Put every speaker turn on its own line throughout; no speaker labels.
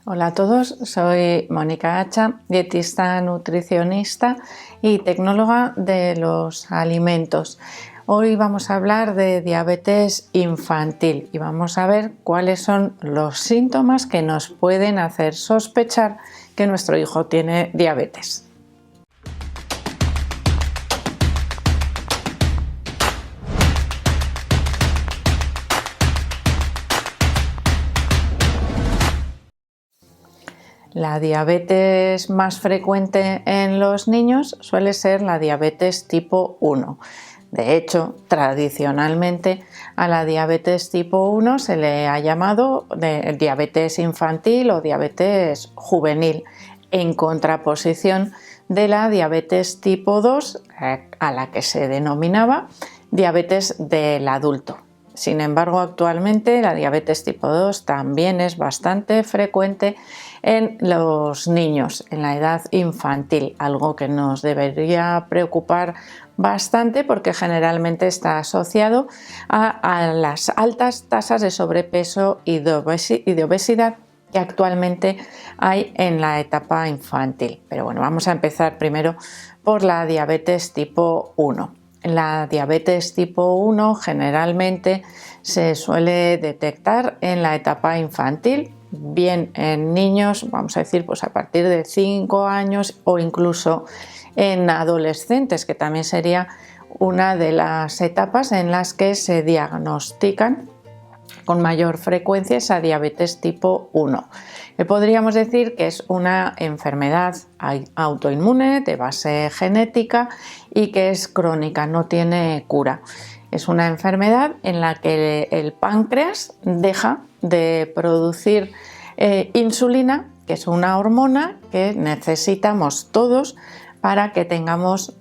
Hola a todos, soy Mónica Hacha, dietista, nutricionista y tecnóloga de los alimentos. Hoy vamos a hablar de diabetes infantil y vamos a ver cuáles son los síntomas que nos pueden hacer sospechar que nuestro hijo tiene diabetes. La diabetes más frecuente en los niños suele ser la diabetes tipo 1. De hecho, tradicionalmente a la diabetes tipo 1 se le ha llamado diabetes infantil o diabetes juvenil, en contraposición de la diabetes tipo 2, a la que se denominaba diabetes del adulto. Sin embargo, actualmente la diabetes tipo 2 también es bastante frecuente en los niños, en la edad infantil, algo que nos debería preocupar bastante porque generalmente está asociado a las altas tasas de sobrepeso y de obesidad que actualmente hay en la etapa infantil. Pero bueno, vamos a empezar primero por la diabetes tipo 1. La diabetes tipo 1 generalmente se suele detectar en la etapa infantil, bien en niños, vamos a decir, pues a partir de 5 años o incluso en adolescentes, que también sería una de las etapas en las que se diagnostican con mayor frecuencia esa diabetes tipo 1. Podríamos decir que es una enfermedad autoinmune de base genética y que es crónica, no tiene cura. Es una enfermedad en la que el páncreas deja de producir insulina, que es una hormona que necesitamos todos para que tengamos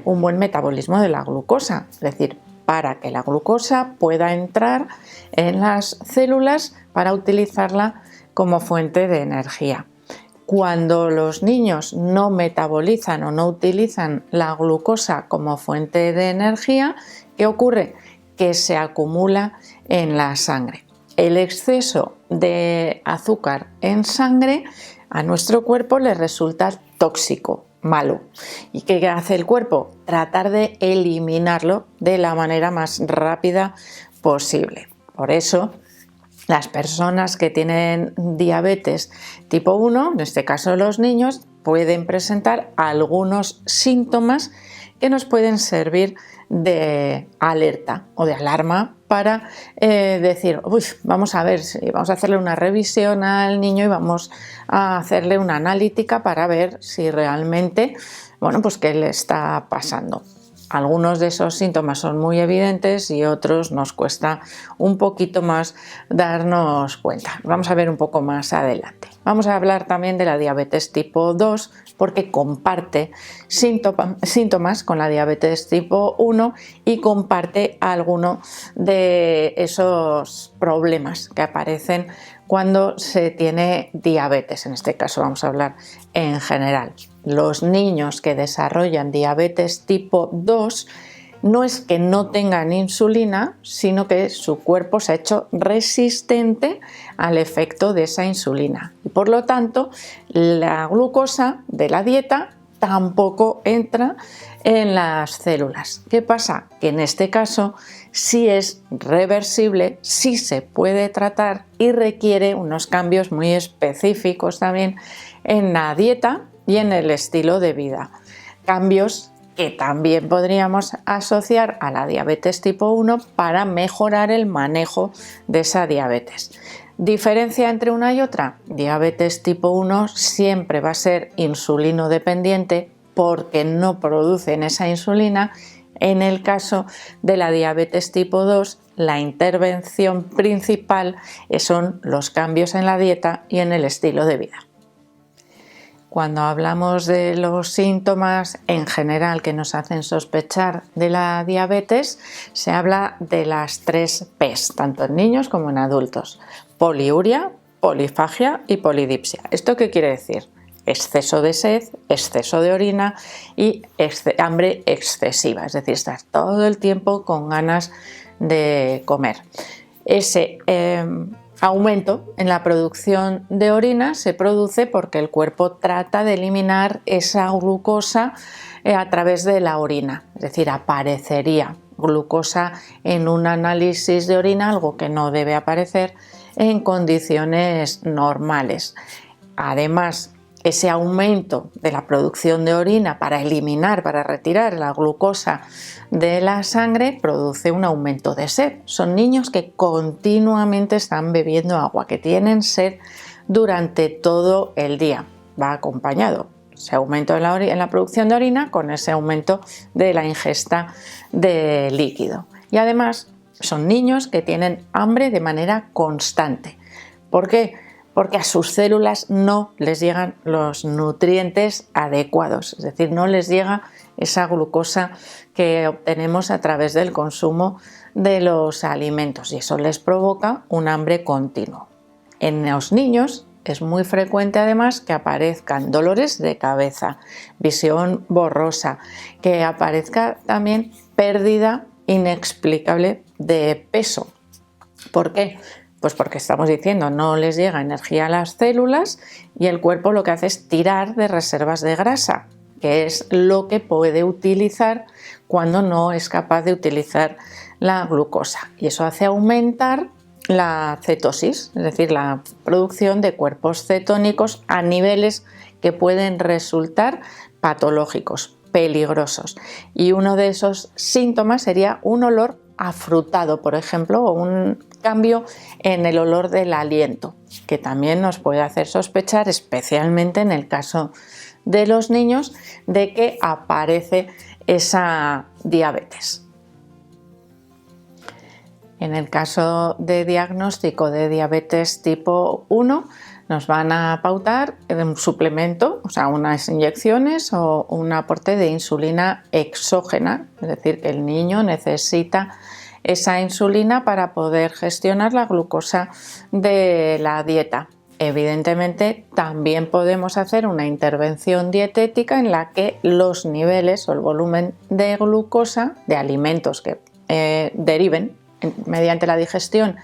un buen metabolismo de la glucosa, es decir, para que la glucosa pueda entrar en las células para utilizarla como fuente de energía. Cuando los niños no metabolizan o no utilizan la glucosa como fuente de energía, ¿qué ocurre? Que se acumula en la sangre. El exceso de azúcar en sangre a nuestro cuerpo le resulta tóxico, malo. ¿Y qué hace el cuerpo? Tratar de eliminarlo de la manera más rápida posible. Por eso, las personas que tienen diabetes tipo 1, en este caso los niños, pueden presentar algunos síntomas que nos pueden servir de alerta o de alarma para decir, vamos a ver, vamos a hacerle una revisión al niño y vamos a hacerle una analítica para ver si realmente, pues qué le está pasando. Algunos de esos síntomas son muy evidentes y otros nos cuesta un poquito más darnos cuenta. Vamos a ver un poco más adelante. Vamos a hablar también de la diabetes tipo 2 porque comparte síntomas con la diabetes tipo 1 y comparte alguno de esos problemas que aparecen cuando se tiene diabetes. En este caso vamos a hablar en general. Los niños que desarrollan diabetes tipo 2 no es que no tengan insulina, sino que su cuerpo se ha hecho resistente al efecto de esa insulina. Y por lo tanto, la glucosa de la dieta tampoco entra en las células. ¿Qué pasa? Que en este caso sí es reversible, sí se puede tratar y requiere unos cambios muy específicos también en la dieta y en el estilo de vida. Cambios que también podríamos asociar a la diabetes tipo 1 para mejorar el manejo de esa diabetes. ¿Diferencia entre una y otra? Diabetes tipo 1 siempre va a ser insulino dependiente porque no producen esa insulina. En el caso de la diabetes tipo 2, la intervención principal son los cambios en la dieta y en el estilo de vida. Cuando hablamos de los síntomas en general que nos hacen sospechar de la diabetes, se habla de las 3 P's, tanto en niños como en adultos: poliuria, polifagia y polidipsia. ¿Esto qué quiere decir? Exceso de sed, exceso de orina y hambre excesiva, es decir, estar todo el tiempo con ganas de comer. Ese aumento en la producción de orina se produce porque el cuerpo trata de eliminar esa glucosa a través de la orina, es decir, aparecería glucosa en un análisis de orina, algo que no debe aparecer en condiciones normales. Además, ese aumento de la producción de orina para eliminar, para retirar la glucosa de la sangre, produce un aumento de sed. Son niños que continuamente están bebiendo agua, que tienen sed durante todo el día. Va acompañado ese aumento en la producción de orina con ese aumento de la ingesta de líquido. Y además son niños que tienen hambre de manera constante. ¿Por qué? Porque a sus células no les llegan los nutrientes adecuados, es decir, no les llega esa glucosa que obtenemos a través del consumo de los alimentos y eso les provoca un hambre continuo. En los niños es muy frecuente además que aparezcan dolores de cabeza, visión borrosa, que aparezca también pérdida inexplicable de peso. ¿Por qué? Pues porque estamos diciendo no les llega energía a las células y el cuerpo lo que hace es tirar de reservas de grasa, que es lo que puede utilizar cuando no es capaz de utilizar la glucosa. Y eso hace aumentar la cetosis, es decir, la producción de cuerpos cetónicos a niveles que pueden resultar patológicos, peligrosos. Y uno de esos síntomas sería un olor afrutado, por ejemplo, o un cambio en el olor del aliento, que también nos puede hacer sospechar, especialmente en el caso de los niños, de que aparece esa diabetes. En el caso de diagnóstico de diabetes tipo 1, nos van a pautar un suplemento, o sea, unas inyecciones o un aporte de insulina exógena, es decir, que el niño necesita esa insulina para poder gestionar la glucosa de la dieta. Evidentemente, también podemos hacer una intervención dietética en la que los niveles o el volumen de glucosa de alimentos que deriven mediante la digestión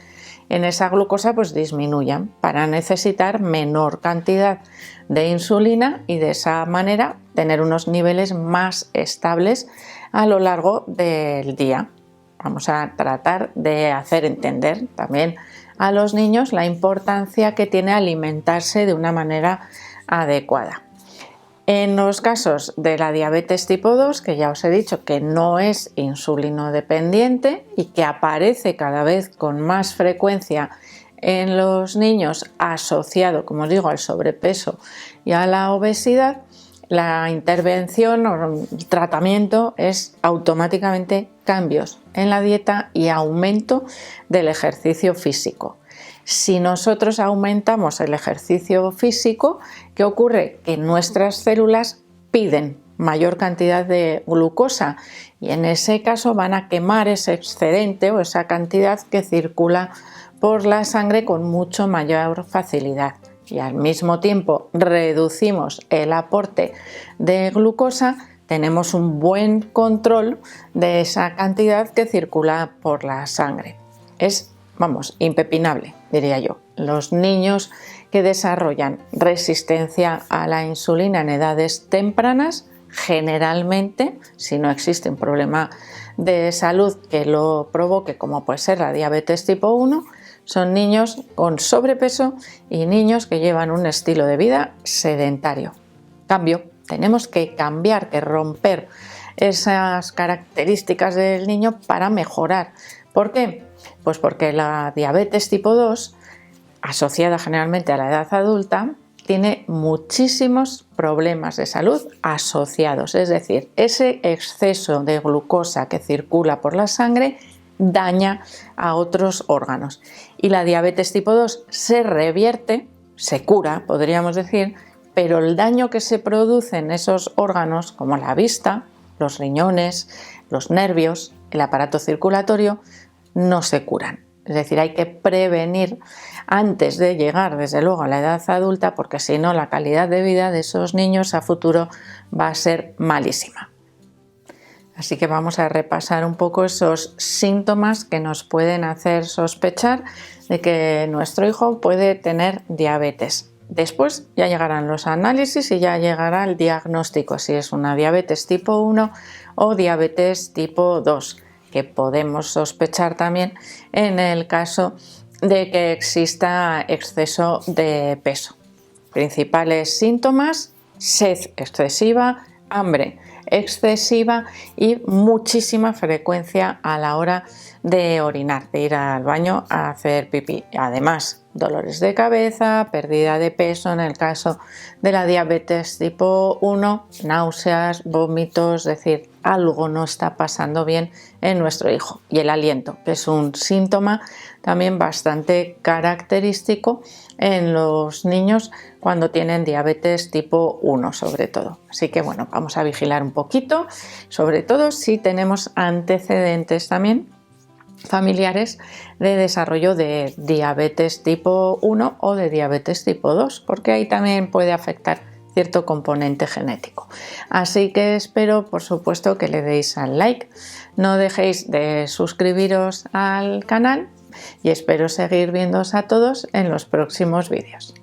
en esa glucosa pues disminuyan para necesitar menor cantidad de insulina y de esa manera tener unos niveles más estables a lo largo del día. Vamos a tratar de hacer entender también a los niños la importancia que tiene alimentarse de una manera adecuada. En los casos de la diabetes tipo 2, que ya os he dicho que no es insulinodependiente y que aparece cada vez con más frecuencia en los niños asociado, como os digo, al sobrepeso y a la obesidad, la intervención o el tratamiento es automáticamente cambios en la dieta y aumento del ejercicio físico. Si nosotros aumentamos el ejercicio físico, ¿qué ocurre? Que nuestras células piden mayor cantidad de glucosa y en ese caso van a quemar ese excedente o esa cantidad que circula por la sangre con mucho mayor facilidad. Y al mismo tiempo reducimos el aporte de glucosa, tenemos un buen control de esa cantidad que circula por la sangre. Es, impepinable, diría yo. Los niños que desarrollan resistencia a la insulina en edades tempranas, generalmente, si no existe un problema de salud que lo provoque, como puede ser la diabetes tipo 1, son niños con sobrepeso y niños que llevan un estilo de vida sedentario. Cambio, tenemos que cambiar, que romper esas características del niño para mejorar. ¿Por qué? Pues porque la diabetes tipo 2, asociada generalmente a la edad adulta, tiene muchísimos problemas de salud asociados. Es decir, ese exceso de glucosa que circula por la sangre daña a otros órganos. Y la diabetes tipo 2 se revierte, se cura, podríamos decir, pero el daño que se produce en esos órganos, como la vista, los riñones, los nervios, el aparato circulatorio, no se curan. Es decir, hay que prevenir antes de llegar, desde luego, a la edad adulta, porque si no, la calidad de vida de esos niños a futuro va a ser malísima. Así que vamos a repasar un poco esos síntomas que nos pueden hacer sospechar de que nuestro hijo puede tener diabetes. Después ya llegarán los análisis y ya llegará el diagnóstico, si es una diabetes tipo 1 o diabetes tipo 2, que podemos sospechar también en el caso de que exista exceso de peso. Principales síntomas: sed excesiva, hambre excesiva y muchísima frecuencia a la hora de orinar, de ir al baño a hacer pipí. Además, dolores de cabeza, pérdida de peso en el caso de la diabetes tipo 1, náuseas, vómitos, es decir, algo no está pasando bien en nuestro hijo. Y el aliento, que es un síntoma también bastante característico en los niños cuando tienen diabetes tipo 1 sobre todo. Así que bueno, vamos a vigilar un poquito, sobre todo si tenemos antecedentes también familiares de desarrollo de diabetes tipo 1 o de diabetes tipo 2, porque ahí también puede afectar cierto componente genético. Así que espero, por supuesto, que le deis al like, no dejéis de suscribiros al canal y espero seguir viéndoos a todos en los próximos vídeos.